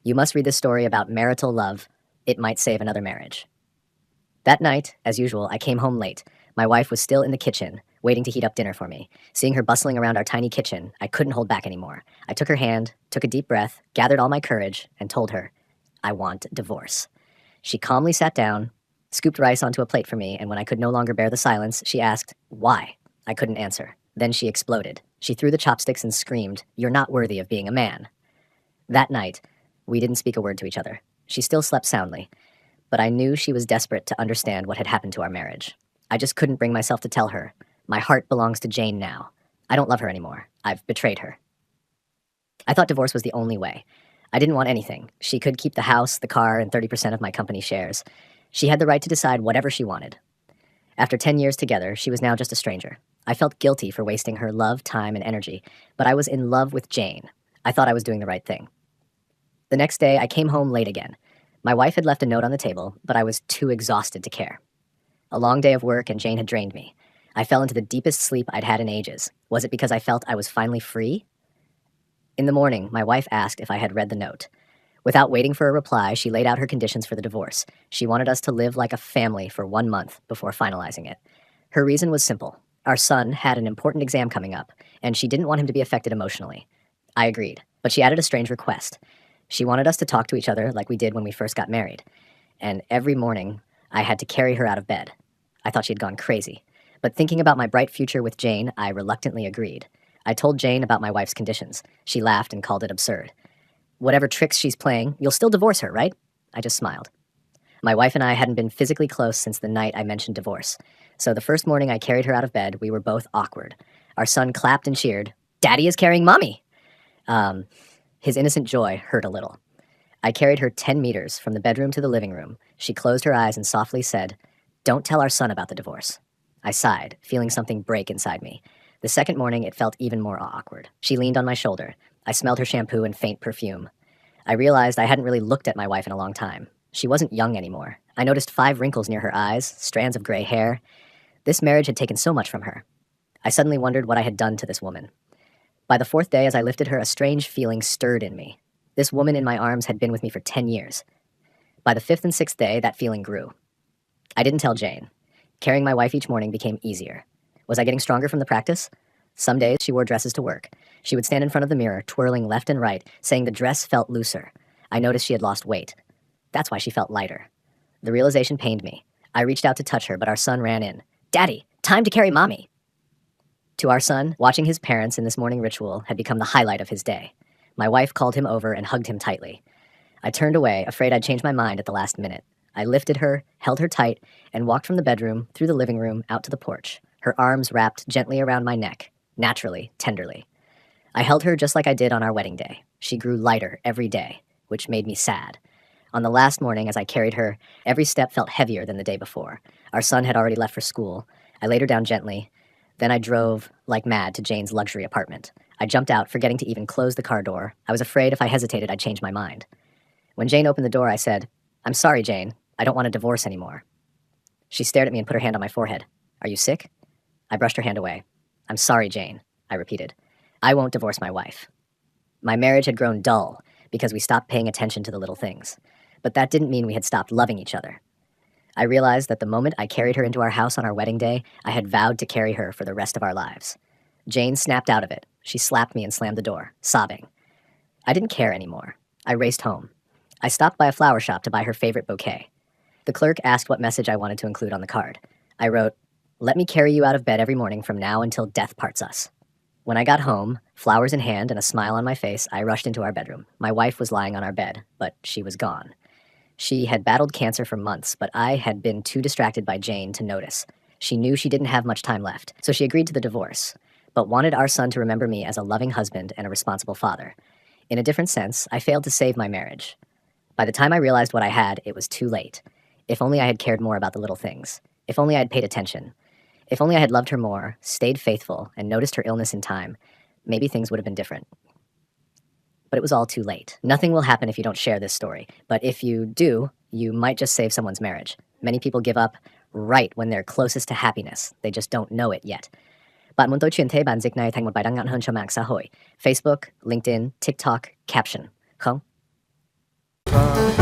You must read this story about marital love. It might save another marriage. That night, as usual, I came home late. My wife was still in the kitchen, waiting to heat up dinner for me. Seeing her bustling around our tiny kitchen, I couldn't hold back anymore. I took her hand, took a deep breath, gathered all my courage, and told her, I want divorce. She calmly sat down, scooped rice onto a plate for me, and when I could no longer bear the silence, she asked, why? I couldn't answer. Then she exploded. She threw the chopsticks and screamed, You're not worthy of being a man. That night, we didn't speak a word to each other. She still slept soundly, but I knew she was desperate to understand what had happened to our marriage. I just couldn't bring myself to tell her, my heart belongs to Jane now. I don't love her anymore. I've betrayed her. I thought divorce was the only way. I didn't want anything. She could keep the house, the car, and 30% of my company shares. She had the right to decide whatever she wanted. After 10 years together, she was now just a stranger. I felt guilty for wasting her love, time, and energy, but I was in love with Jane. I thought I was doing the right thing. The next day, I came home late again. My wife had left a note on the table, but I was too exhausted to care. A long day of work and Jane had drained me. I fell into the deepest sleep I'd had in ages. Was it because I felt I was finally free? In the morning, my wife asked if I had read the note. Without waiting for a reply, she laid out her conditions for the divorce. She wanted us to live like a family for 1 month before finalizing it. Her reason was simple. Our son had an important exam coming up, and she didn't want him to be affected emotionally. I agreed, but she added a strange request. She wanted us to talk to each other like we did when we first got married. And every morning, I had to carry her out of bed. I thought she had gone crazy. But thinking about my bright future with Jane, I reluctantly agreed. I told Jane about my wife's conditions. She laughed and called it absurd. Whatever tricks she's playing, you'll still divorce her, right? I just smiled. My wife and I hadn't been physically close since the night I mentioned divorce. So the first morning I carried her out of bed, we were both awkward. Our son clapped and cheered, Daddy is carrying Mommy! His innocent joy hurt a little. I carried her 10 meters from the bedroom to the living room. She closed her eyes and softly said, Don't tell our son about the divorce. I sighed, feeling something break inside me. The second morning, it felt even more awkward. She leaned on my shoulder. I smelled her shampoo and faint perfume. I realized I hadn't really looked at my wife in a long time. She wasn't young anymore. I noticed 5 wrinkles near her eyes, strands of gray hair. This marriage had taken so much from her. I suddenly wondered what I had done to this woman. By the 4th day, as I lifted her, a strange feeling stirred in me. This woman in my arms had been with me for 10 years. By the 5th and 6th day, that feeling grew. I didn't tell Jane. Carrying my wife each morning became easier. Was I getting stronger from the practice? Some days she wore dresses to work. She would stand in front of the mirror, twirling left and right, saying the dress felt looser. I noticed she had lost weight. That's why she felt lighter. The realization pained me. I reached out to touch her, but our son ran in. Daddy, time to carry Mommy. To our son, watching his parents in this morning ritual had become the highlight of his day. My wife called him over and hugged him tightly. I turned away, afraid I'd changed my mind at the last minute. I lifted her, held her tight, and walked from the bedroom, through the living room, out to the porch, her arms wrapped gently around my neck, naturally, tenderly. I held her just like I did on our wedding day. She grew lighter every day, which made me sad. On the last morning, as I carried her, every step felt heavier than the day before. Our son had already left for school. I laid her down gently. Then I drove, like mad, to Jane's luxury apartment. I jumped out, forgetting to even close the car door. I was afraid if I hesitated, I'd change my mind. When Jane opened the door, I said, I'm sorry, Jane. I don't want a divorce anymore. She stared at me and put her hand on my forehead. Are you sick? I brushed her hand away. I'm sorry, Jane, I repeated. I won't divorce my wife. My marriage had grown dull because we stopped paying attention to the little things. But that didn't mean we had stopped loving each other. I realized that the moment I carried her into our house on our wedding day, I had vowed to carry her for the rest of our lives. Jane snapped out of it. She slapped me and slammed the door, sobbing. I didn't care anymore. I raced home. I stopped by a flower shop to buy her favorite bouquet. The clerk asked what message I wanted to include on the card. I wrote, Let me carry you out of bed every morning from now until death parts us. When I got home, flowers in hand and a smile on my face, I rushed into our bedroom. My wife was lying on our bed, but she was gone. She had battled cancer for months, but I had been too distracted by Jane to notice. She knew she didn't have much time left, so she agreed to the divorce, but wanted our son to remember me as a loving husband and a responsible father. In a different sense, I failed to save my marriage. By the time I realized what I had, it was too late. If only I had cared more about the little things. If only I had paid attention. If only I had loved her more, stayed faithful, and noticed her illness in time, maybe things would have been different. But it was all too late. Nothing will happen if you don't share this story, but if you do, you might just save someone's marriage. Many people give up right when they're closest to happiness. They just don't know it yet. Bạn muốn tôi truyền thể bản dịch này thành một bài đăng ngắn hơn cho mạng xã hội, Facebook, LinkedIn, TikTok, Caption, không? welcome.